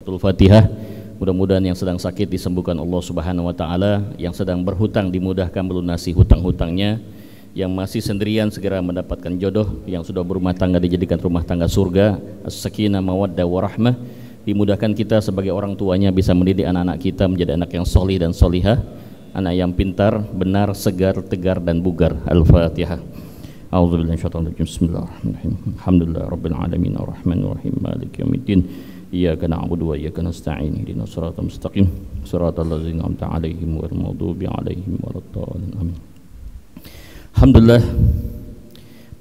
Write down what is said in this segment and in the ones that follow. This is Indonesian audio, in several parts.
Al-Fatihah. Mudah-mudahan yang sedang sakit disembuhkan Allah Subhanahu wa taala, yang sedang berhutang dimudahkan melunasi hutang-hutangnya, yang masih sendirian segera mendapatkan jodoh, yang sudah berumah tangga dijadikan rumah tangga surga, as-sakinah mawaddah warahmah. Dimudahkan kita sebagai orang tuanya bisa mendidik anak-anak kita menjadi anak yang solih dan solihah, anak yang pintar, benar, segar, tegar dan bugar. Al-Fatihah. A'udzubillahi minasyaitonir rajim. Bismillahirrahmanirrahim. Alhamdulillahirabbil alamin arrahmanir rahim maliki yaumiddin. Iyyaka na'budu wa iyyaka nasta'in. Ihdinas siratal mustaqim. Shiratal ladzina an'amta 'alaihim ghairil maghdubi 'alaihim waladdallin. Amin. Alhamdulillah,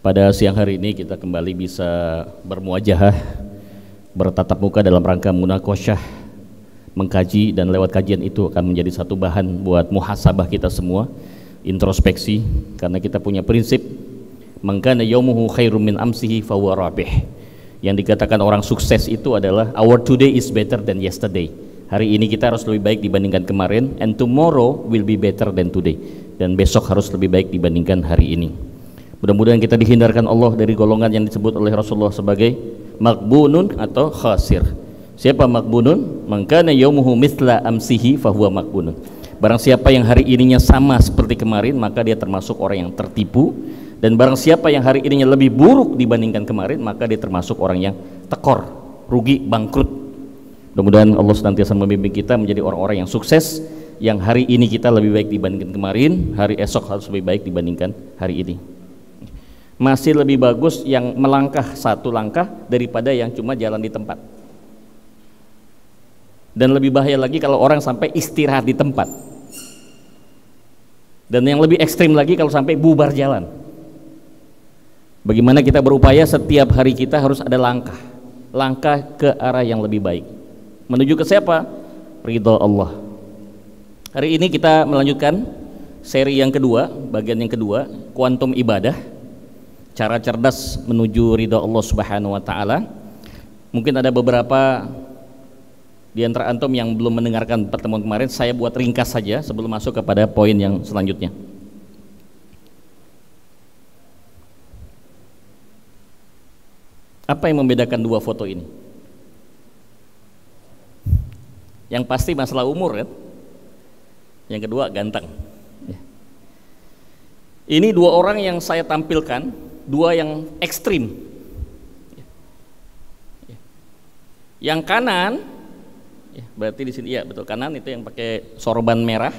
pada siang hari ini kita kembali bisa bermuajahah, bertatap muka dalam rangka munaqasyah, mengkaji, dan lewat kajian itu akan menjadi satu bahan buat muhasabah kita semua, introspeksi, karena kita punya prinsip man kana yaumuhu khairum min amsihi fahuwa rabih. Yang dikatakan orang sukses itu adalah our today is better than yesterday. Hari ini kita harus lebih baik dibandingkan kemarin, and tomorrow will be better than today. Dan besok harus lebih baik dibandingkan hari ini. Mudah-mudahan kita dihindarkan Allah dari golongan yang disebut oleh Rasulullah sebagai maghbunun atau khasir. Siapa maghbunun? Man kana yaumuhu mithla amsihi fahuwa maghbunun. Barang siapa yang hari ininya sama seperti kemarin, maka dia termasuk orang yang tertipu. Dan barang siapa yang hari ininya lebih buruk dibandingkan kemarin, maka dia termasuk orang yang tekor, rugi, bangkrut. Mudah-mudahan Allah senantiasa membimbing kita menjadi orang-orang yang sukses, yang hari ini kita lebih baik dibandingkan kemarin, hari esok harus lebih baik dibandingkan hari ini. Masih lebih bagus yang melangkah satu langkah daripada yang cuma jalan di tempat. Dan lebih bahaya lagi kalau orang sampai istirahat di tempat. Dan yang lebih ekstrim lagi kalau sampai bubar jalan. Bagaimana kita berupaya setiap hari kita harus ada langkah ke arah yang lebih baik. Menuju ke siapa? Ridha Allah. Hari ini kita melanjutkan seri yang kedua, bagian yang kedua, kuantum ibadah, cara cerdas menuju ridha Allah Subhanahu wa taala. Mungkin ada beberapa di antara antum yang belum mendengarkan pertemuan kemarin, saya buat ringkas saja sebelum masuk kepada poin yang selanjutnya. Apa yang membedakan dua foto ini? Yang pasti masalah umur kan? Yang kedua ganteng. Ini dua orang yang saya tampilkan, dua yang ekstrim. Yang kanan, berarti di sini ya betul, kanan itu yang pakai sorban merah.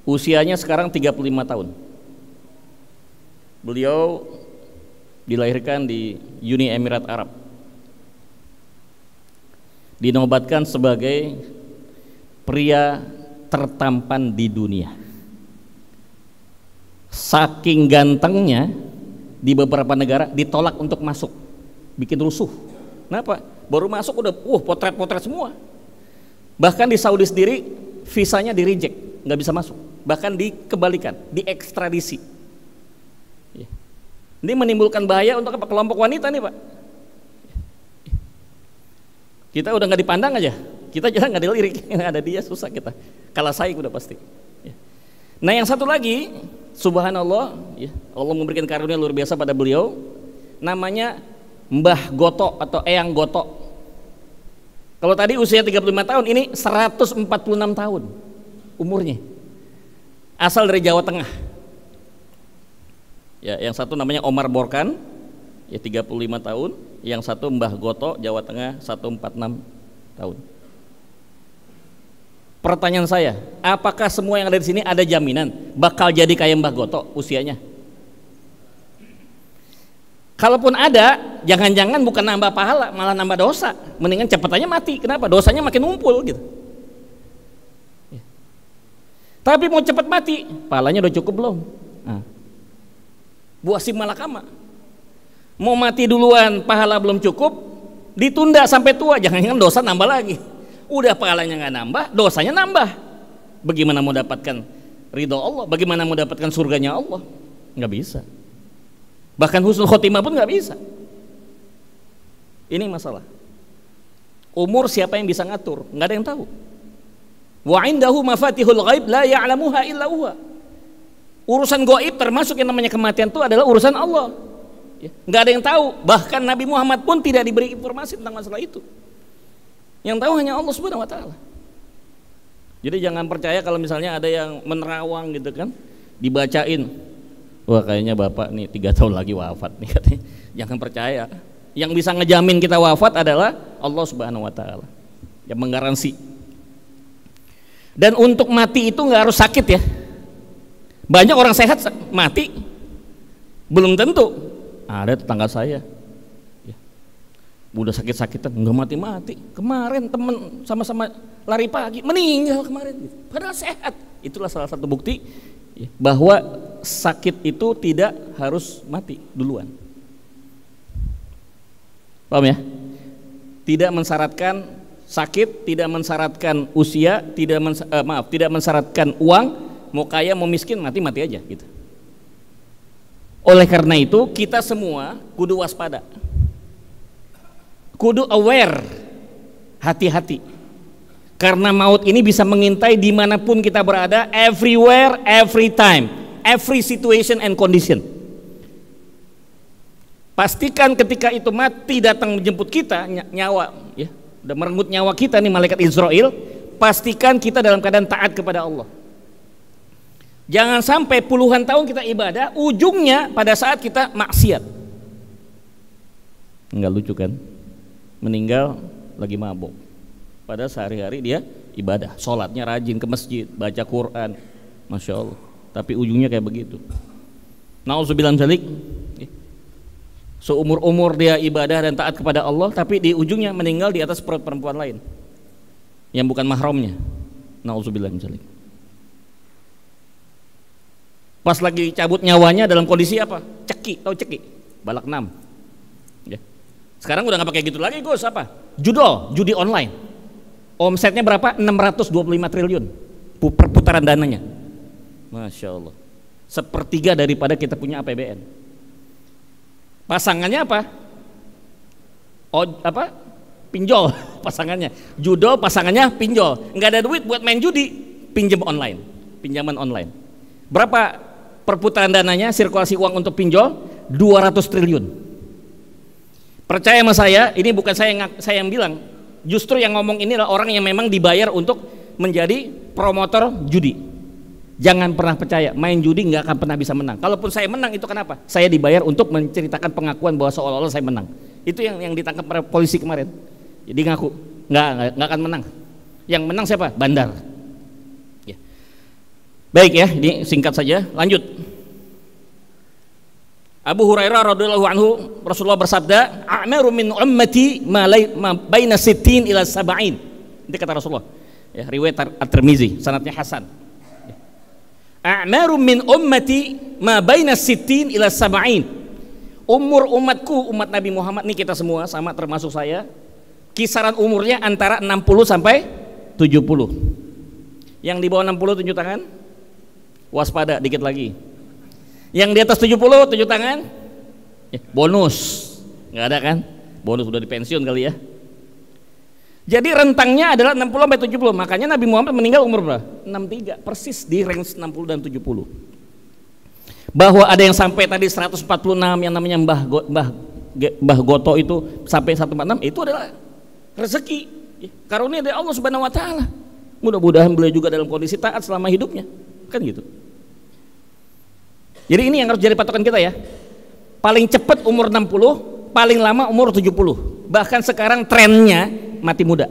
Usianya sekarang 35 tahun. Beliau dilahirkan di Uni Emirat Arab, dinobatkan sebagai pria tertampan di dunia. Saking gantengnya, di beberapa negara ditolak untuk masuk, bikin rusuh. Kenapa? Baru masuk udah potret-potret semua. Bahkan di Saudi sendiri visanya di reject, nggak bisa masuk. Bahkan dikembalikan, diekstradisi. Ini menimbulkan bahaya untuk apa? Kelompok wanita nih Pak. Kita udah nggak dipandang aja, kita jalan nggak dilirik, ada dia susah kita, kalah saing udah pasti. Nah yang satu lagi, subhanallah, Allah memberikan karunia luar biasa pada beliau, namanya Mbah Goto atau Eyang Goto. Kalau tadi usia 35 tahun, ini 146 tahun umurnya, asal dari Jawa Tengah. Ya, yang satu namanya Omar Borkan, ya 35 tahun, yang satu Mbah Goto, Jawa Tengah, 146 tahun. Pertanyaan saya, apakah semua yang ada di sini ada jaminan bakal jadi kayak Mbah Goto usianya? Kalaupun ada, jangan-jangan bukan nambah pahala, malah nambah dosa. Mendingan cepet aja mati. Kenapa? Dosanya makin ngumpul gitu. Ya. Tapi mau cepet mati, pahalanya udah cukup belum? Nah. Buasim malakama, mau mati duluan pahala belum cukup, ditunda sampai tua, jangan-jangan dosa nambah lagi. Udah pahalanya nggak nambah, dosanya nambah. Bagaimana mau dapatkan ridho Allah? Bagaimana mau dapatkan surganya Allah? Nggak bisa. Bahkan husnul khotimah pun nggak bisa. Ini masalah. Umur siapa yang bisa ngatur? Nggak ada yang tahu. Wa indahu mafatihul ghaib la ya'lamuha illa huwa. Urusan gaib termasuk yang namanya kematian itu adalah urusan Allah. Ya, nggak ada yang tahu, bahkan Nabi Muhammad pun tidak diberi informasi tentang masalah itu. Yang tahu hanya Allah Subhanahu wa taala. Jadi jangan percaya kalau misalnya ada yang menerawang gitu kan, dibacain, wah kayaknya bapak nih 3 tahun lagi wafat nih katanya. Jangan percaya. Yang bisa ngejamin kita wafat adalah Allah Subhanahu wa taala yang menggaransi. Dan untuk mati itu nggak harus sakit ya. Banyak orang sehat mati belum tentu. Ada tetangga saya ya, udah sakit-sakitan nggak mati-mati, kemarin temen sama-sama lari pagi meninggal kemarin, padahal sehat. Itulah salah satu bukti ya, bahwa sakit itu tidak harus mati duluan. Paham ya? Tidak mensyaratkan sakit, tidak mensyaratkan usia, tidak mensyaratkan uang, mau kaya mau miskin mati-mati aja gitu. Oleh karena itu kita semua kudu waspada, kudu aware, hati-hati, karena maut ini bisa mengintai dimanapun kita berada, everywhere, every time, every situation and condition. Pastikan ketika itu mati datang menjemput kita, nyawa ya, udah merenggut nyawa kita nih malaikat Israel, pastikan kita dalam keadaan taat kepada Allah. Jangan sampai puluhan tahun kita ibadah, ujungnya pada saat kita maksiat. Enggak lucu kan? Meninggal lagi mabuk. Pada sehari-hari dia ibadah, sholatnya rajin ke masjid, baca Quran, Masya Allah. Tapi ujungnya kayak begitu. Nauzubillah min dzalik. Seumur-umur dia ibadah dan taat kepada Allah, tapi di ujungnya meninggal di atas perut perempuan lain yang bukan mahramnya. Nauzubillah min dzalik. Pas lagi cabut nyawanya dalam kondisi apa? Ceki, tahu ceki? Balak 6 ya. Sekarang udah nggak pakai gitu lagi Gus, apa? Judi online. Omsetnya berapa? 625 triliun perputaran dananya. Masya Allah, sepertiga daripada kita punya APBN. Pasangannya apa? Pinjol pasangannya. Judo pasangannya pinjol. Nggak ada duit buat main judi, pinjaman online. Berapa perputaran dananya, sirkulasi uang untuk pinjol? 200 triliun. Percaya sama saya, ini bukan saya yang bilang, justru yang ngomong ini adalah orang yang memang dibayar untuk menjadi promotor judi. Jangan pernah percaya, main judi nggak akan pernah bisa menang. Kalaupun saya menang itu kenapa? Saya dibayar untuk menceritakan pengakuan bahwa seolah-olah saya menang. Itu yang ditangkap para polisi kemarin. Jadi ngaku nggak akan menang. Yang menang siapa? Bandar. Ya. Baik ya, ini singkat saja. Lanjut. Abu Hurairah radhiyallahu anhu, Rasulullah bersabda, "A'maru min ummati ma baina 60 ila 70." Itu kata Rasulullah. Ya, riwayat At-Tirmizi, sanadnya hasan. A'maru min ummati ma baina 60 ila 70. Umur umatku, umat Nabi Muhammad nih kita semua sama termasuk saya, kisaran umurnya antara 60 sampai 70. Yang di bawah 60 tunjuk tangan. Waspada dikit lagi. Yang di atas 70 tunjuk tangan. Bonus. Nggak ada kan? Bonus udah di pensiun kali ya. Jadi rentangnya adalah 60 sampai 70. Makanya Nabi Muhammad meninggal umur berapa? 63, persis di range 60 dan 70. Bahwa ada yang sampai tadi 146 yang namanya Mbah Goto itu sampai 146, itu adalah rezeki karunia dari Allah Subhanahu wa taala. Mudah-mudahan beliau juga dalam kondisi taat selama hidupnya. Kan gitu. Jadi ini yang harus jadi patokan kita ya. Paling cepat umur 60, paling lama umur 70. Bahkan sekarang trennya mati muda.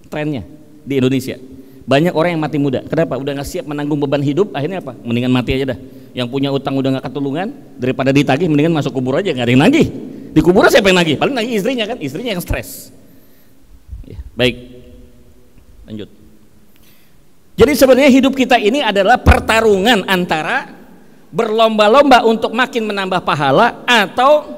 Trennya di Indonesia. Banyak orang yang mati muda. Kenapa? Udah nggak siap menanggung beban hidup, akhirnya apa? Mendingan mati aja dah. Yang punya utang udah nggak ketulungan, daripada ditagih mendingan masuk kubur aja, nggak ada yang nagih. Di kuburan siapa yang nagih? Paling nagih istrinya kan, istrinya yang stres. Ya, baik. Lanjut. Jadi sebenarnya hidup kita ini adalah pertarungan antara berlomba-lomba untuk makin menambah pahala atau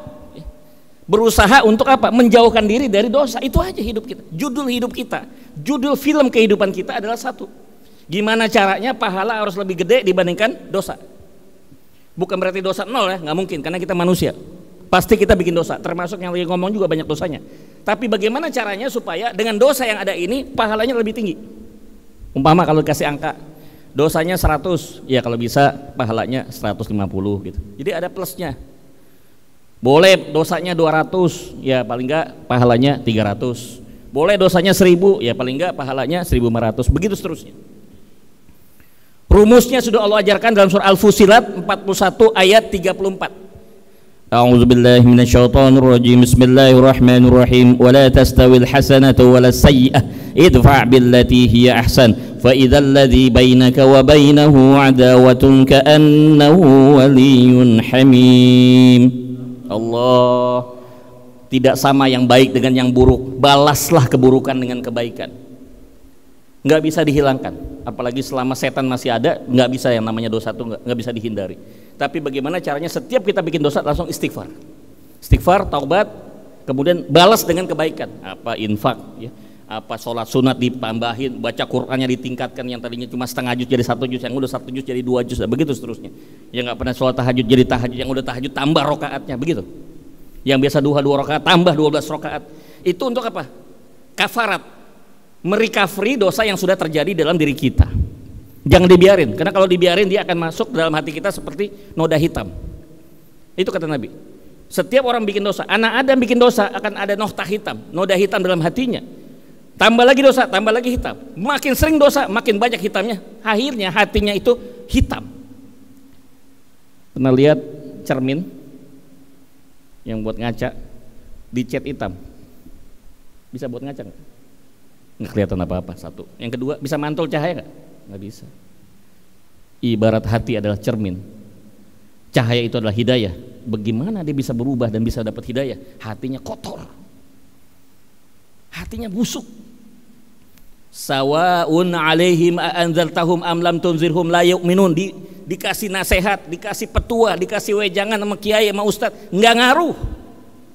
berusaha untuk apa? Menjauhkan diri dari dosa. Itu aja hidup kita. Judul hidup kita, judul film kehidupan kita adalah satu. Gimana caranya pahala harus lebih gede dibandingkan dosa. Bukan berarti dosa nol ya, nggak mungkin, karena kita manusia. Pasti kita bikin dosa, termasuk yang lagi ngomong juga banyak dosanya. Tapi bagaimana caranya supaya dengan dosa yang ada ini pahalanya lebih tinggi? Umpama kalau dikasih angka, dosanya 100, ya kalau bisa pahalanya 150 gitu. Jadi ada plusnya. Boleh dosanya 200, ya paling enggak pahalanya 300. Boleh dosanya 1000, ya paling enggak pahalanya 1500. Begitu seterusnya. Rumusnya sudah Allah ajarkan dalam surah Al-Fusilat 41 ayat 34. A'udzubillahi minasyaitonirrajim. Bismillahirrahmanirrahim. Wa la tastawil hasanatu wa la sayyi'ah idfa' billati hiya ahsan fa idzal ladzi bainaka wa bainahu 'adawatun ka'annahu waliyyun hamim. Allah, tidak sama yang baik dengan yang buruk. Balaslah keburukan dengan kebaikan. Nggak bisa dihilangkan, apalagi selama setan masih ada, nggak bisa yang namanya dosa itu nggak bisa dihindari. Tapi bagaimana caranya? Setiap kita bikin dosa langsung istighfar, taubat, kemudian balas dengan kebaikan. Apa infak, ya, apa sholat sunat ditambahin, baca Qur'annya ditingkatkan, yang tadinya cuma setengah juz jadi 1 juz, yang udah 1 juz jadi 2 juz, begitu seterusnya. Yang nggak pernah sholat tahajud jadi tahajud, yang udah tahajud tambah rokaatnya, begitu. Yang biasa duha 2 rokaat tambah 12 rokaat. Itu untuk apa? Kafarat, merecovery dosa yang sudah terjadi dalam diri kita. Jangan dibiarin, karena kalau dibiarin dia akan masuk dalam hati kita seperti noda hitam. Itu kata Nabi. Setiap orang bikin dosa, anak Adam bikin dosa akan ada noda hitam, noda hitam dalam hatinya. Tambah lagi dosa, tambah lagi hitam. Makin sering dosa, makin banyak hitamnya. Akhirnya hatinya itu hitam. Pernah lihat cermin yang buat ngaca dicat hitam? Bisa buat ngaca nggak? Nggak kelihatan apa-apa, satu. Yang kedua, bisa mantul cahaya nggak? Nggak bisa. Ibarat hati adalah cermin. Cahaya itu adalah hidayah. Bagaimana dia bisa berubah dan bisa dapat hidayah? Hatinya kotor, hatinya busuk. Sawa'un 'alaihim a'anzartahum am lam tunzirhum la yu'minun. Dikasih nasihat, dikasih petua, dikasih wejangan sama kiai sama ustad, nggak ngaruh.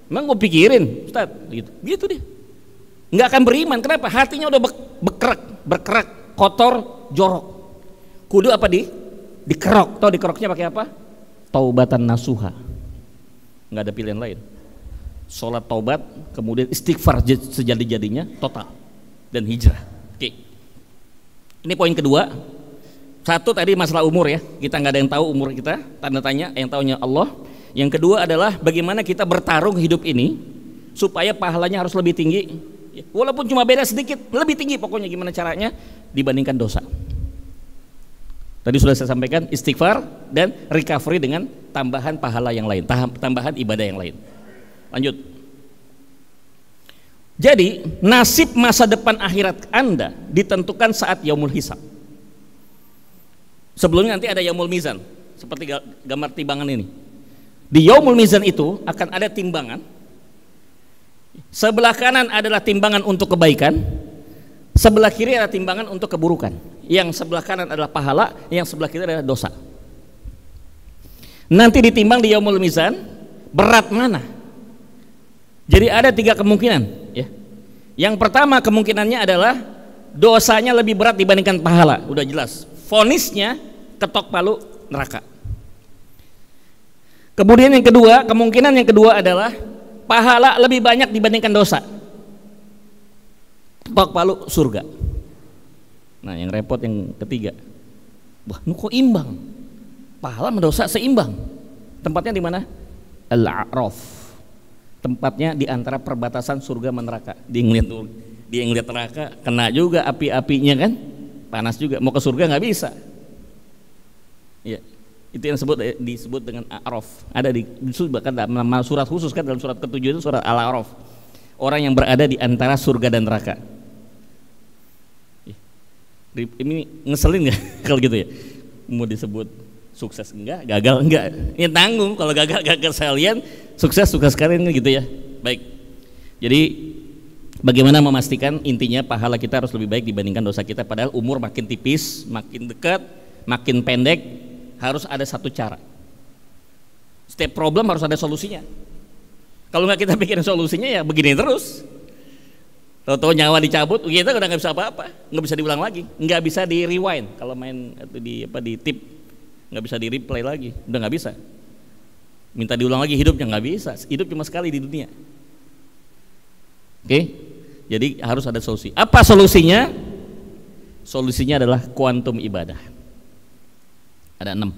Emang gue pikirin ustad gitu dia nggak akan beriman. Kenapa? Hatinya udah berkerak, kotor, jorok. Kudu apa dikerok. Tahu dikeroknya pakai apa? Taubatan nasuha. Nggak ada pilihan lain. Sholat taubat, kemudian istighfar sejadi-jadinya, total, dan hijrah. Oke. Ini poin kedua. Satu tadi masalah umur, ya, kita nggak ada yang tahu umur kita, tanda tanya, yang tahunya Allah. Yang kedua adalah bagaimana kita bertarung hidup ini supaya pahalanya harus lebih tinggi, walaupun cuma beda sedikit, lebih tinggi pokoknya. Gimana caranya? Dibandingkan dosa. Tadi sudah saya sampaikan, istighfar dan recovery dengan tambahan pahala yang lain, tambahan ibadah yang lain. Lanjut. Jadi nasib masa depan akhirat Anda ditentukan saat yaumul hisab. Sebelumnya nanti ada yaumul mizan, seperti gambar timbangan ini. Di yaumul mizan itu akan ada timbangan. Sebelah kanan adalah timbangan untuk kebaikan, sebelah kiri adalah timbangan untuk keburukan. Yang sebelah kanan adalah pahala, yang sebelah kiri adalah dosa. Nanti ditimbang di yaumul mizan, berat mana? Jadi ada 3 kemungkinan, ya. Yang pertama kemungkinannya adalah dosanya lebih berat dibandingkan pahala, udah jelas. Vonisnya ketok palu neraka. Kemudian yang kedua, kemungkinan yang kedua adalah pahala lebih banyak dibandingkan dosa. Ketok palu surga. Nah, yang repot yang ketiga. Wah, kok imbang? Pahala sama dosa seimbang. Tempatnya di mana? Al-A'raf. Tempatnya di antara perbatasan surga dan neraka. Dia ngeliat neraka, kena juga api-apinya kan, panas juga. Mau ke surga nggak bisa. Ya, itu yang disebut dengan A'raf. Ada bahkan nama surat khusus kan, dalam surat ke-7 itu surat Al-A'raf. Orang yang berada di antara surga dan neraka. Ini ngeselin nggak kalau gitu ya? Mau disebut sukses enggak, gagal enggak? Ini tanggung. Kalau gagal sekalian, sukses sekalian gitu ya. Baik. Jadi bagaimana memastikan intinya pahala kita harus lebih baik dibandingkan dosa kita, padahal umur makin tipis, makin dekat, makin pendek, harus ada satu cara. Setiap problem harus ada solusinya. Kalau nggak kita pikirin solusinya ya begini terus. Tahu-tahu nyawa dicabut, kita udah nggak bisa apa-apa, nggak bisa diulang lagi, nggak bisa di rewind. Kalau main di tip, nggak bisa di replay lagi, udah nggak bisa. Minta diulang lagi hidupnya nggak bisa, hidup cuma sekali di dunia. Oke, jadi harus ada solusi. Apa solusinya? Solusinya adalah kuantum ibadah. Ada 6.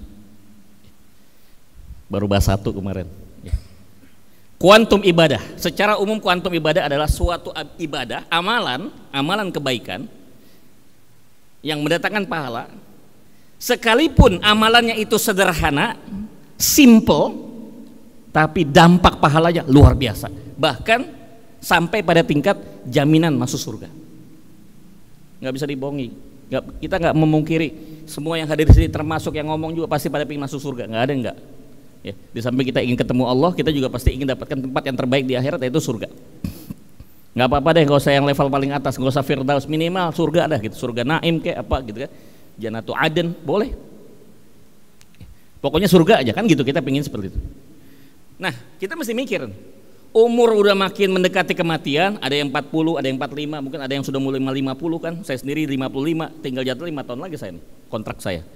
Baru bahas 1 kemarin. Kuantum ibadah, secara umum kuantum ibadah adalah suatu ibadah, amalan kebaikan yang mendatangkan pahala, sekalipun amalannya itu sederhana, simple, tapi dampak pahalanya luar biasa, bahkan sampai pada tingkat jaminan masuk surga. Nggak bisa dibohongi, kita nggak memungkiri semua yang hadir di sini, termasuk yang ngomong juga pasti pada ingin masuk surga, nggak ada yang nggak. Ya, di samping kita ingin ketemu Allah, kita juga pasti ingin dapatkan tempat yang terbaik di akhirat, yaitu surga. Nggak apa-apa deh, nggak usah yang level paling atas, nggak usah firdaus, minimal surga dah gitu, surga naim kayak apa gitu kan, Jannatu Aden boleh, pokoknya surga aja kan gitu, kita pengen seperti itu. Nah, kita mesti mikir, umur udah makin mendekati kematian, ada yang 40, ada yang 45, mungkin ada yang sudah mulai 50 kan, saya sendiri 55, tinggal jatuh 5 tahun lagi saya nih, kontrak saya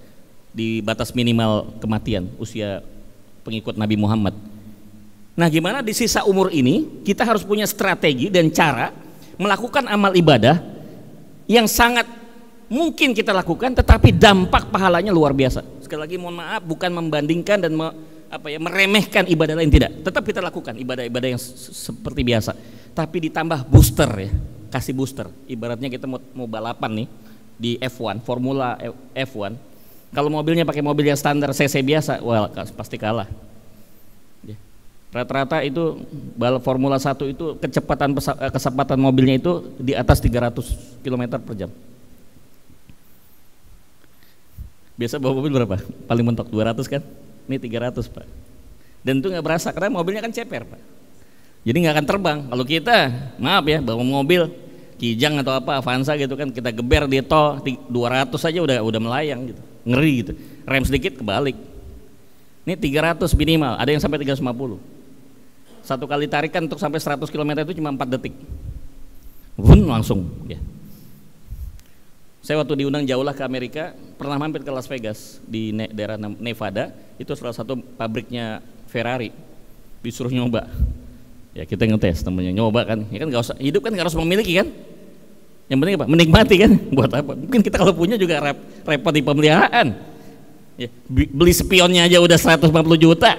di batas minimal kematian usia pengikut Nabi Muhammad. Nah, gimana di sisa umur ini kita harus punya strategi dan cara melakukan amal ibadah yang sangat mungkin kita lakukan, tetapi dampak pahalanya luar biasa. Sekali lagi mohon maaf, bukan membandingkan dan meremehkan ibadah lain, tidak. Tetap kita lakukan ibadah-ibadah yang seperti biasa, tapi ditambah booster ya, kasih booster. Ibaratnya kita mau balapan nih di F1, Formula F1. Kalau mobilnya pakai mobil yang standar CC biasa, wah pasti kalah. Rata-rata itu balap Formula 1 itu kecepatan mobilnya itu di atas 300 km per jam. Biasa bawa mobil berapa? Paling mentok 200 kan? Ini 300 Pak. Dan itu nggak berasa karena mobilnya kan ceper Pak. Jadi nggak akan terbang. Kalau kita, maaf ya, bawa mobil Kijang atau apa Avanza gitu kan, kita geber di tol 200 saja udah melayang gitu. Ngeri gitu, rem sedikit kebalik. Ini 300 minimal, ada yang sampai 350. Satu kali tarikan untuk sampai 100 km itu cuma 4 detik. Langsung ya. Saya waktu diundang jauh lah ke Amerika, pernah mampir ke Las Vegas di daerah Nevada, itu salah satu pabriknya Ferrari. Disuruh nyoba. Ya kita ngetes temennya, nyoba kan. Ya kan nggak usah, hidup kan nggak harus memiliki kan. Yang penting apa? Menikmati kan. Buat apa? Mungkin kita kalau punya juga repot di pemeliharaan. Ya, beli spionnya aja udah 150 juta.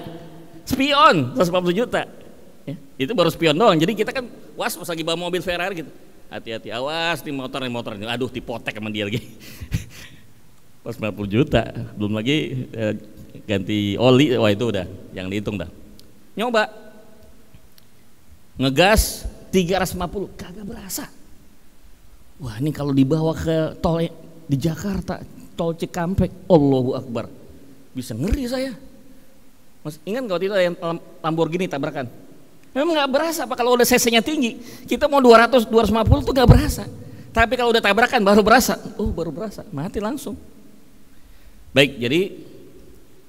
Spion 150 juta. Ya, itu baru spion doang. Jadi kita kan was lagi bawa mobil Ferrari gitu. Hati-hati, awas nih motor ini. Aduh, dipotek sama dia lagi. 150 juta. Belum lagi ganti oli. Wah itu udah yang dihitung dah. Nyoba. Ngegas 350, kagak berasa. Wah ini kalau dibawa ke tol di Jakarta, tol Cikampek, Allahu Akbar, bisa ngeri saya. Mas ingat kalau itu yang Lamborghini tabrakan? Memang nggak berasa Pak, kalau udah cc-nya tinggi, kita mau 200, 250 tuh nggak berasa. Tapi kalau udah tabrakan baru berasa, baru berasa, mati langsung. Baik, jadi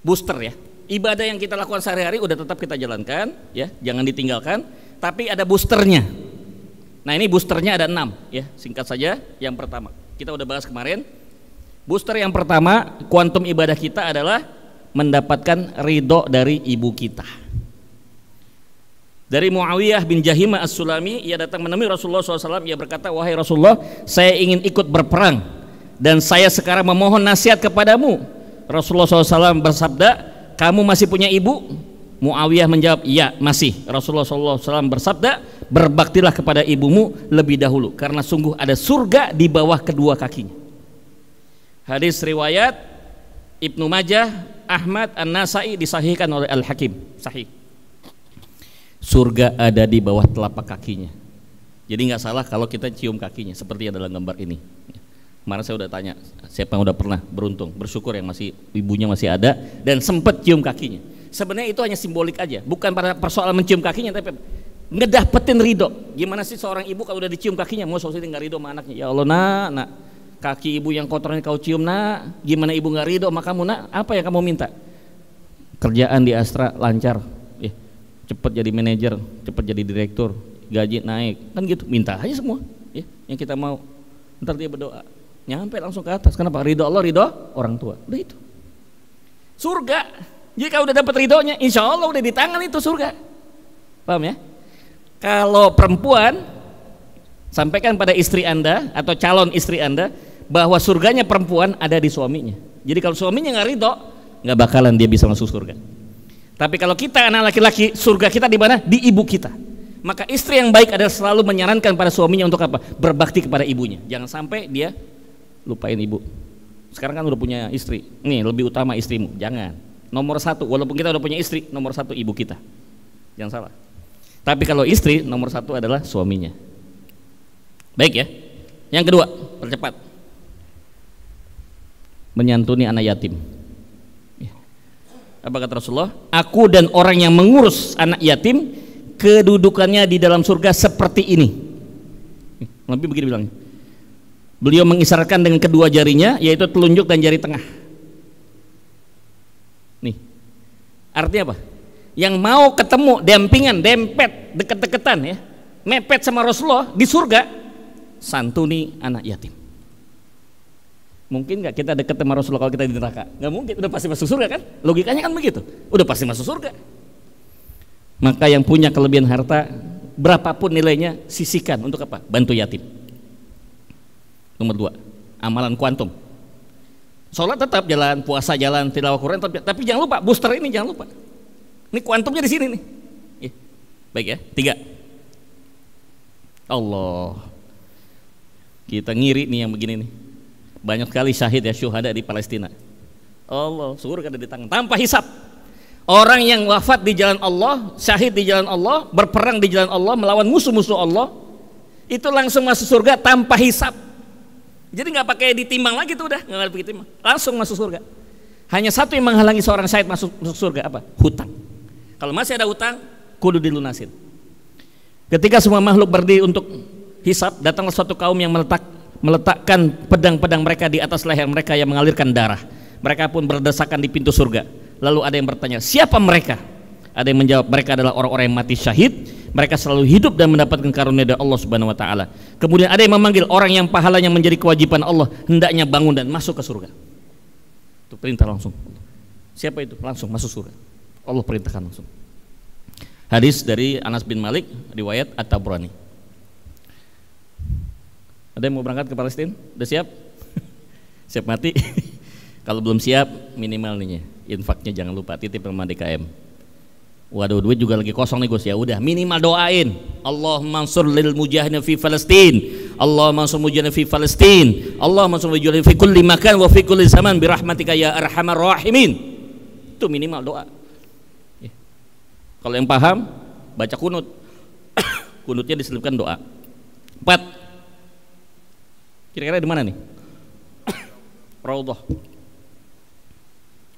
booster ya, ibadah yang kita lakukan sehari-hari udah tetap kita jalankan, ya, jangan ditinggalkan. Tapi ada boosternya. Nah ini boosternya ada 6 ya, singkat saja. Yang pertama kita udah bahas kemarin, booster yang pertama kuantum ibadah kita adalah mendapatkan ridho dari ibu kita. Dari Muawiyah bin Jahimah As-Sulami, ia datang menemui Rasulullah SAW, ia berkata, wahai Rasulullah, saya ingin ikut berperang dan saya sekarang memohon nasihat kepadamu. Rasulullah SAW bersabda, kamu masih punya ibu? Muawiyah menjawab, iya masih. Rasulullah SAW bersabda, berbaktilah kepada ibumu lebih dahulu, karena sungguh ada surga di bawah kedua kakinya. Hadis riwayat Ibnu Majah, Ahmad, An-Nasai, disahihkan oleh Al-Hakim, sahih. Surga ada di bawah telapak kakinya. Jadi nggak salah kalau kita cium kakinya, seperti yang dalam gambar ini. Kemarin saya udah tanya, siapa yang udah pernah beruntung, bersyukur yang masih ibunya masih ada dan sempat cium kakinya. Sebenarnya itu hanya simbolik aja, bukan pada persoalan mencium kakinya, tapi ngedapetin ridho. Gimana sih seorang ibu kalau udah dicium kakinya, mau solusi nggak ridho sama anaknya? Ya Allah nak, kaki ibu yang kotornya kau cium nak, gimana ibu nggak ridho sama kamu nak? Apa yang kamu minta? Kerjaan di Astra lancar, cepet jadi manajer, cepet jadi direktur, gaji naik, kan gitu. Minta aja semua, yang kita mau. Ntar dia berdoa, nyampe langsung ke atas. Kenapa? Ridho Allah, ridho orang tua. Udah itu. Surga. Jika udah dapat ridhonya, insya Allah udah di tangan itu surga. Paham ya? Kalau perempuan, sampaikan pada istri Anda atau calon istri Anda bahwa surganya perempuan ada di suaminya. Jadi kalau suaminya nggak ridho, nggak bakalan dia bisa masuk surga. Tapi kalau kita anak laki-laki, surga kita di mana? Di ibu kita. Maka istri yang baik adalah selalu menyarankan pada suaminya untuk apa? Berbakti kepada ibunya. Jangan sampai dia lupain ibu. Sekarang kan udah punya istri, nih lebih utama istrimu. Jangan. Nomor satu, walaupun kita udah punya istri, nomor satu ibu kita. Jangan salah. Tapi kalau istri, nomor satu adalah suaminya. Baik ya. Yang kedua, percepat. Menyantuni anak yatim. Apa kata Rasulullah? Aku dan orang yang mengurus anak yatim, kedudukannya di dalam surga seperti ini. Lebih begini bilangnya. Beliau mengisyaratkan dengan kedua jarinya, yaitu telunjuk dan jari tengah. Nih, artinya apa? Yang mau ketemu dampingan, dempet, deket-deketan ya, mepet sama Rasulullah di surga, santuni anak yatim. Mungkin nggak kita deket sama Rasulullah kalau kita di neraka? Nggak mungkin, udah pasti masuk surga kan? Logikanya kan begitu, udah pasti masuk surga. Maka yang punya kelebihan harta, berapapun nilainya, sisihkan untuk apa? Bantu yatim. Nomor dua, amalan kuantum. Sholat tetap jalan, puasa jalan, tilawah Quran tetap, tapi jangan lupa booster ini, jangan lupa. Ini kuantumnya di sini nih. Ya. Baik ya, tiga. Allah, kita ngiri nih yang begini nih. Banyak sekali syahid ya, syuhada di Palestina. Allah, surga ada di tangan tanpa hisab. Orang yang wafat di jalan Allah, syahid di jalan Allah, berperang di jalan Allah, melawan musuh-musuh Allah, itu langsung masuk surga tanpa hisab. Jadi nggak pakai ditimbang lagi tuh, udah nggak pakai timbang, langsung masuk surga. Hanya satu yang menghalangi seorang syahid masuk surga, apa? Hutang. Kalau masih ada hutang, kudu dilunasin. Ketika semua makhluk berdiri untuk hisab, datanglah suatu kaum yang meletakkan pedang-pedang mereka di atas leher mereka yang mengalirkan darah. Mereka pun berdesakan di pintu surga. Lalu ada yang bertanya, siapa mereka? Ada yang menjawab, mereka adalah orang-orang yang mati syahid. Mereka selalu hidup dan mendapatkan karunia dari Allah Subhanahu wa taala. Kemudian ada yang memanggil orang yang pahalanya menjadi kewajiban Allah, hendaknya bangun dan masuk ke surga. Itu perintah langsung. Siapa itu? Langsung masuk surga. Allah perintahkan langsung. Hadis dari Anas bin Malik, riwayat At-Tabrani. Ada yang mau berangkat ke Palestina? Udah siap? Siap mati? Kalau belum siap, minimal nih infaknya jangan lupa, titip sama DKM. Waduh, duit juga lagi kosong nih Gus, ya udah minimal doain. Allahumma ansur lil mujahidin fi Palestin. Allahumma ansur mujahidin fi Palestin. Allahumma ansur mujahidin fi kulli makan wa fi kulli zaman bi rahmatika ya arhamar rahimin. Itu minimal doa. Ya. Kalau yang paham, baca kunut. Kunutnya diselipkan doa. 4. Kira-kira di mana nih? Raudhah.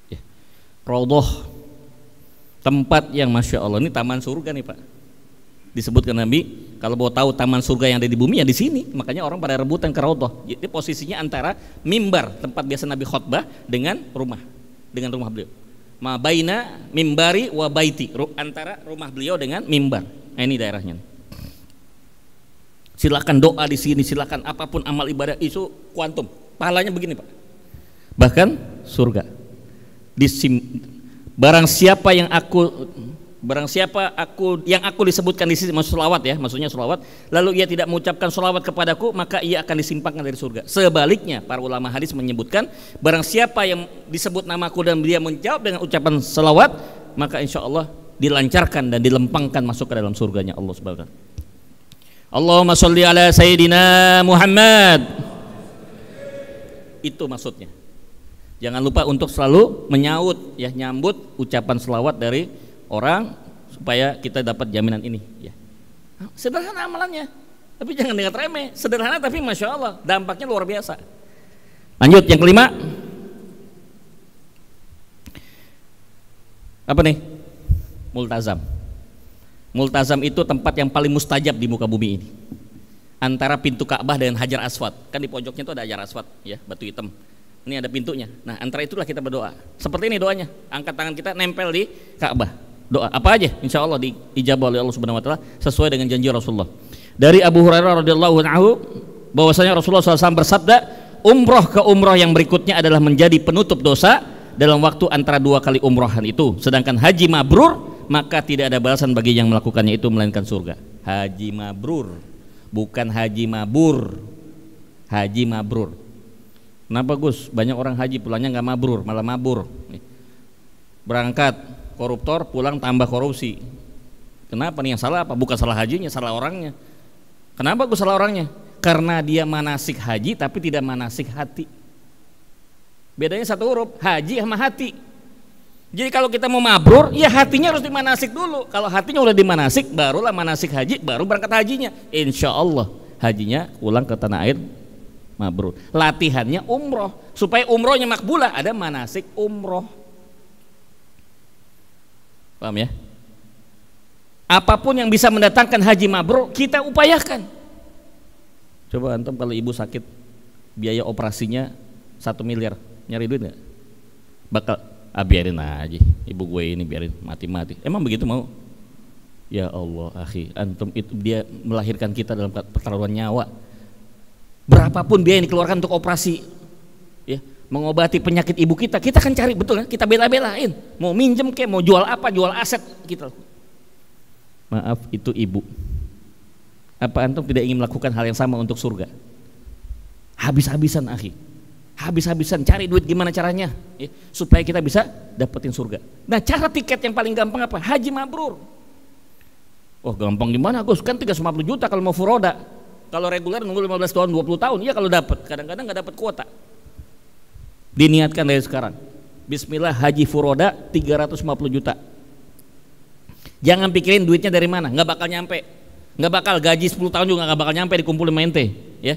Ya. Raudhah, tempat yang masya Allah, ini taman surga nih Pak. Disebutkan Nabi, kalau mau tahu taman surga yang ada di bumi ya di sini. Makanya orang pada rebutan ke Raudhah. Jadi posisinya antara mimbar, tempat biasa Nabi khutbah, dengan rumah beliau. Ma baina mimbari wa baiti, antara rumah beliau dengan mimbar. Nah, ini daerahnya. Silakan doa di sini, silakan apapun amal ibadah itu kuantum. Pahalanya begini Pak. Bahkan surga. Barang siapa yang aku disebutkan di sini, maksud selawat ya, maksudnya selawat, lalu ia tidak mengucapkan selawat kepadaku, maka ia akan disimpangkan dari surga. Sebaliknya, para ulama hadis menyebutkan, barang siapa yang disebut namaku dan dia menjawab dengan ucapan selawat, maka insya Allah dilancarkan dan dilempangkan masuk ke dalam surganya Allah Subhanahu wa taala. Allahumma sholli ala Sayyidina Muhammad. Itu maksudnya. Jangan lupa untuk selalu nyambut ucapan selawat dari orang supaya kita dapat jaminan ini ya. Sederhana amalannya, tapi jangan dengan remeh. Sederhana tapi masya Allah dampaknya luar biasa. Lanjut yang kelima. Apa nih? Multazam. Multazam itu tempat yang paling mustajab di muka bumi ini. Antara pintu Ka'bah dan Hajar Aswad. Kan di pojoknya itu ada Hajar Aswad ya, batu hitam. Ini ada pintunya. Nah, antara itulah kita berdoa. Seperti ini doanya. Angkat tangan kita nempel di Ka'bah. Doa apa aja insya Allah diijabah oleh Allah Subhanahu wa taala sesuai dengan janji Rasulullah. Dari Abu Hurairah radhiyallahu anhu bahwasanya Rasulullah SAW bersabda, umroh ke umroh yang berikutnya adalah menjadi penutup dosa dalam waktu antara 2 kali umrohan itu. Sedangkan haji mabrur, maka tidak ada balasan bagi yang melakukannya itu melainkan surga. Haji mabrur, bukan haji mabur. Haji mabrur. Kenapa Gus? Banyak orang haji pulangnya nggak mabrur, malah mabur. Berangkat koruptor pulang tambah korupsi. Kenapa nih, yang salah apa? Bukan salah hajinya, salah orangnya. Kenapa gue salah orangnya? Karena dia manasik haji tapi tidak manasik hati. Bedanya satu huruf, haji sama hati. Jadi kalau kita mau mabrur, ya hatinya harus dimanasik dulu. Kalau hatinya udah dimanasik, barulah manasik haji, baru berangkat hajinya. Insya Allah hajinya pulang ke tanah air mabrur. Latihannya umroh, supaya umrohnya makbulah, ada manasik umroh. Paham ya? Apapun yang bisa mendatangkan haji mabrur kita upayakan. Coba antum kalau ibu sakit, biaya operasinya 1 miliar, nyari duit nggak? Bakal biarin aja, ibu gue ini biarin mati-mati. Emang begitu mau? Ya Allah, akhi, antum itu dia melahirkan kita dalam pertaruhan nyawa. Berapapun biaya yang dikeluarkan untuk operasi, ya, mengobati penyakit ibu kita, kita kan cari, betul kan? Kita bela-belain, mau minjem ke, mau jual apa, jual aset kita. Maaf, itu ibu. Apa antum tidak ingin melakukan hal yang sama untuk surga? Habis-habisan, akhi, habis-habisan cari duit gimana caranya, ya, supaya kita bisa dapetin surga. Nah, cara tiket yang paling gampang apa? Haji mabrur. Oh, gampang gimana Gus? Kan 350 juta kalau mau furoda. Kalau reguler nunggu 15 tahun, 20 tahun. Iya kalau dapat, kadang-kadang nggak dapat kuota. Diniatkan dari sekarang. Bismillah, haji furoda 350 juta. Jangan pikirin duitnya dari mana, nggak bakal nyampe. Nggak bakal, gaji 10 tahun juga nggak bakal nyampe dikumpulin sama ente, ya.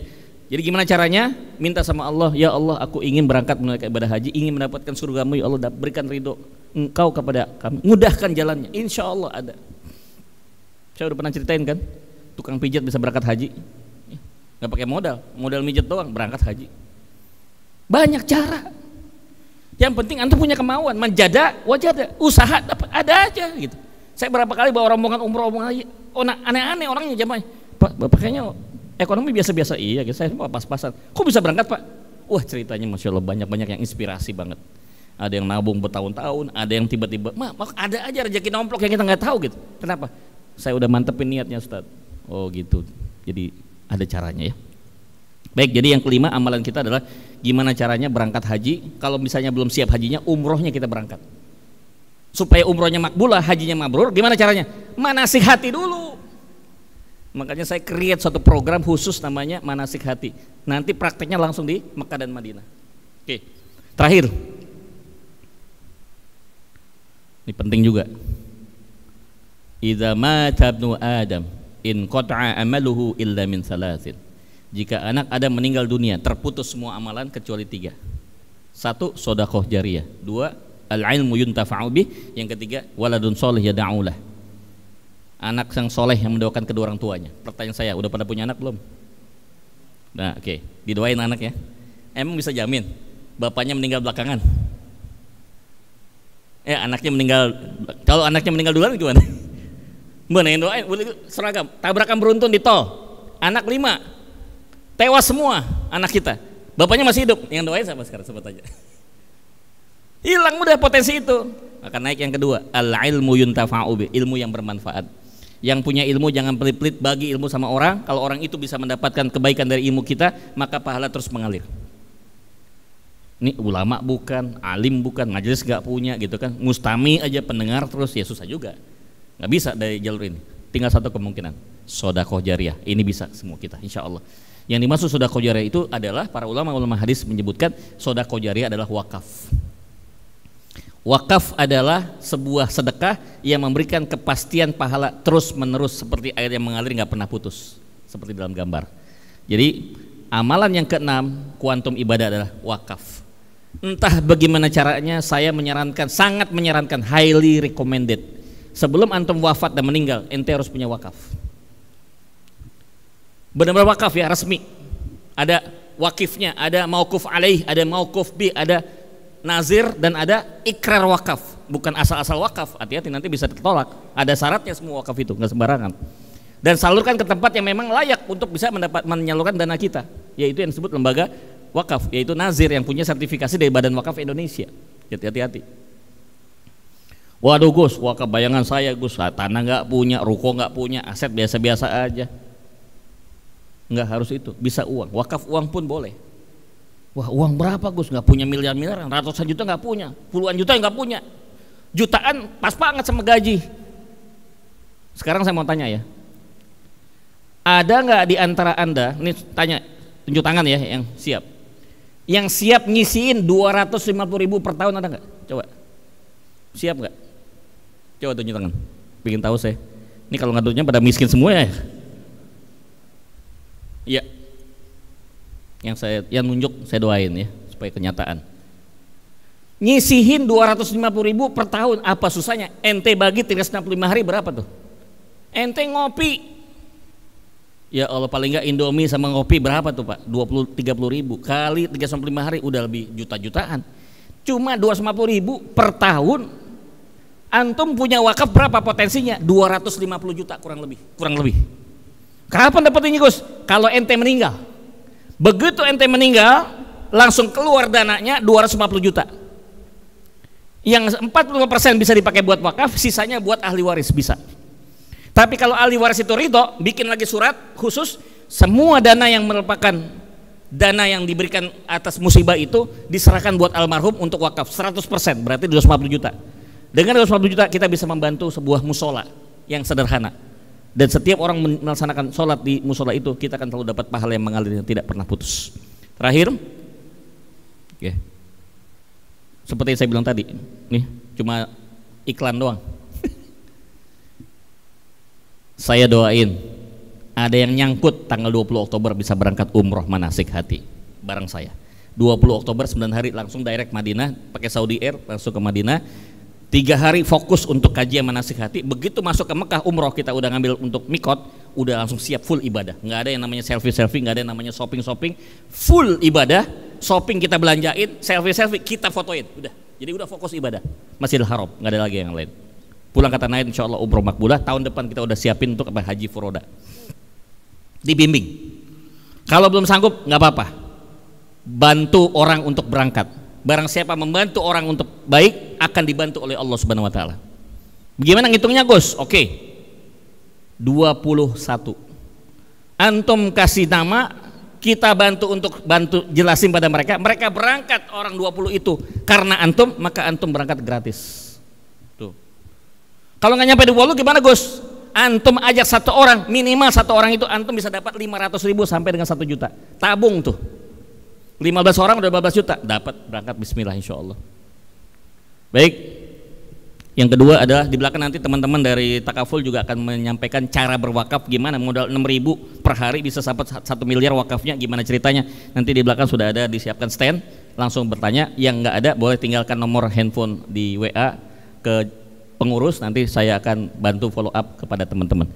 Jadi gimana caranya? Minta sama Allah, ya Allah, aku ingin berangkat menunaikan ibadah haji, ingin mendapatkan surgamu, ya Allah, berikan ridho Engkau kepada kami, mudahkan jalannya. Insya Allah ada. Saya udah pernah ceritain kan, tukang pijat bisa berangkat haji, nggak pakai modal mijat doang berangkat haji. Banyak cara. Yang penting antum punya kemauan, menjada, wajada, usaha dapat, ada aja gitu. Saya berapa kali bawa rombongan umroh, rombongan haji, aneh-aneh orangnya jamaah. Pak, bapak kayaknya ekonomi biasa-biasa, iya gitu. Saya pas-pasan. Kok bisa berangkat Pak? Wah, ceritanya Masya Allah banyak-banyak yang inspirasi banget. Ada yang nabung bertahun-tahun, ada yang tiba-tiba, ada aja rezeki nomplok yang kita nggak tahu gitu. Kenapa? Saya udah mantepin niatnya Ustaz. Oh gitu. Jadi ada caranya ya. Baik, jadi yang kelima amalan kita adalah gimana caranya berangkat haji. Kalau misalnya belum siap hajinya, umrohnya kita berangkat. Supaya umrohnya makbulah, hajinya mabrur, gimana caranya? Manasik hati dulu. Makanya saya create suatu program khusus namanya manasik hati. Nanti prakteknya langsung di Mekah dan Madinah. Oke. Terakhir. Ini penting juga. Idza mata ibnu Adam in qata'a amaluhu illa min salasin. Jika anak Adam meninggal dunia, terputus semua amalan kecuali 3. 1, sedekah jariyah. 2, al-ilmu yuntafa'u bih. Yang ketiga, waladun sholih yad'ulah. Anak yang soleh yang mendoakan kedua orang tuanya. Pertanyaan saya, udah pada punya anak belum? Nah, oke, didoain anak ya. Emang bisa jamin bapaknya meninggal belakangan? Anaknya meninggal. Kalau anaknya meninggal duluan gimana? Mana yang doain? Seragam. Tabrakan beruntun di tol. Anak 5 tewas semua anak kita. Bapaknya masih hidup. Yang doain siapa sekarang? Sebut aja. Hilang udah potensi itu. Akan naik yang kedua, al-ilmu yuntafa'u bi, ilmu yang bermanfaat. Yang punya ilmu jangan pelit-pelit bagi ilmu sama orang. Kalau orang itu bisa mendapatkan kebaikan dari ilmu kita, maka pahala terus mengalir. Ini ulama bukan, alim bukan, majelis gak punya gitu kan, mustami aja pendengar terus, ya susah juga. Nggak bisa dari jalur ini. Tinggal satu kemungkinan, sedekah jariyah. Ini bisa semua kita, insya Allah. Yang dimaksud sedekah jariyah itu adalah para ulama hadis menyebutkan sedekah jariyah adalah wakaf. Wakaf adalah sebuah sedekah yang memberikan kepastian pahala terus menerus seperti air yang mengalir nggak pernah putus, seperti dalam gambar. Jadi amalan yang keenam, kuantum ibadah adalah wakaf. Entah bagaimana caranya, saya menyarankan, sangat menyarankan, highly recommended. Sebelum antum wafat dan meninggal, ente harus punya wakaf. Benar-benar wakaf ya, resmi. Ada wakifnya, ada mauquf alaih, ada mauquf bi, ada nazir, dan ada ikrar wakaf. Bukan asal-asal wakaf, hati-hati nanti bisa ditolak. Ada syaratnya semua wakaf itu, nggak sembarangan. Dan salurkan ke tempat yang memang layak untuk bisa menyalurkan dana kita, yaitu yang disebut lembaga wakaf, yaitu nazir yang punya sertifikasi dari Badan Wakaf Indonesia. Hati-hati. Waduh Gus, wakaf bayangan saya Gus, tanah nggak punya, ruko nggak punya, aset biasa-biasa aja. Nggak harus itu, bisa uang, wakaf uang pun boleh. Wah, uang berapa Gus? Nggak punya miliar-miliaran, ratusan juta nggak punya, puluhan juta nggak punya. jutaan pas banget sama gaji. Sekarang saya mau tanya ya, ada nggak di antara Anda, ini tanya, tunjuk tangan ya yang siap ngisiin 250.000 per tahun, ada nggak? Coba, siap nggak? Coba tunjuk tangan, bikin tahu saya. Ini kalau ngadutnya pada miskin semua ya. Iya, yang nunjuk saya doain ya supaya kenyataan. Nyisihin 250.000 per tahun, apa susahnya? Ente bagi 365 hari berapa tuh? Ente ngopi, ya Allah, paling nggak Indomie sama ngopi berapa tuh Pak? 30 ribu kali 365 hari udah lebih juta-jutaan. Cuma 250.000 per tahun, antum punya wakaf berapa potensinya? 250 juta kurang lebih. Kapan dapat ini Gus? Kalau ente meninggal. Begitu ente meninggal, langsung keluar dananya 250 juta. Yang 45% bisa dipakai buat wakaf, sisanya buat ahli waris bisa. Tapi kalau ahli waris itu ridho, bikin lagi surat khusus, semua dana yang merupakan dana yang diberikan atas musibah itu diserahkan buat almarhum untuk wakaf 100%, berarti 250 juta. Dengan 250 juta kita bisa membantu sebuah musola yang sederhana. Dan setiap orang melaksanakan sholat di musola itu, kita akan selalu dapat pahala yang mengalir yang tidak pernah putus. Terakhir, seperti yang saya bilang tadi, nih cuma iklan doang. Saya doain ada yang nyangkut tanggal 20 Oktober bisa berangkat umroh manasik hati bareng saya. 20 Oktober 9 hari langsung direct Madinah, pakai Saudi Air langsung ke Madinah. 3 hari fokus untuk kajian manasik hati. Begitu masuk ke Mekah umroh, kita udah ngambil untuk mikot, udah langsung siap full ibadah. Nggak ada yang namanya selfie, nggak ada yang namanya shopping, full ibadah. Shopping kita belanjain, selfie kita fotoin, udah. Jadi udah fokus ibadah. Masjidil Haram, nggak ada lagi yang lain. Pulang kata naik, insya Allah umroh makbulah. Tahun depan kita udah siapin untuk haji furoda. Dibimbing. Kalau belum sanggup nggak apa-apa. Bantu orang untuk berangkat. Barang siapa membantu orang untuk baik, akan dibantu oleh Allah Subhanahu Wa Taala. Bagaimana ngitungnya Gus? Oke. 21. Antum kasih nama, kita bantu untuk bantu jelasin pada mereka. Mereka berangkat orang 20 itu karena antum, maka antum berangkat gratis. Kalau nggak nyampe 20 gimana Gus? Antum ajak satu orang, minimal satu orang itu antum bisa dapat 500.000 sampai dengan 1 juta. Tabung tuh 15 orang udah 12 juta, dapat berangkat bismillah insya Allah. Baik, yang kedua adalah di belakang nanti teman-teman dari Takaful juga akan menyampaikan cara berwakaf, gimana modal 6.000 per hari bisa sampai 1 miliar wakafnya, gimana ceritanya. Nanti di belakang sudah ada disiapkan stand, langsung bertanya. Yang nggak ada boleh tinggalkan nomor handphone di WA ke pengurus, nanti saya akan bantu follow up kepada teman-teman.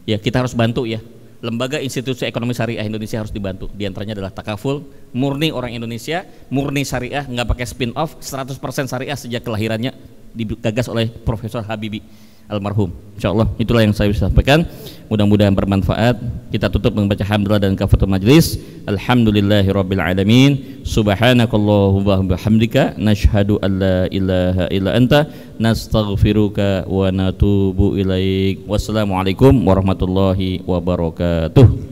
Ya, kita harus bantu ya. Lembaga institusi ekonomi syariah Indonesia harus dibantu. Di antaranya adalah Takaful, murni orang Indonesia, murni syariah, nggak pakai spin off, 100% syariah sejak kelahirannya, digagas oleh Profesor Habibie almarhum. Insyaallah itulah yang saya bisa sampaikan. Mudah-mudahan bermanfaat. Kita tutup membaca hamdalah dan kafaratul majlis. Alhamdulillahirabbil alamin. Subhanakallahumma wa bihamdika nasyhadu an la ilaha illa anta nastaghfiruka wa natubu ilaik. Wassalamualaikum warahmatullahi wabarakatuh.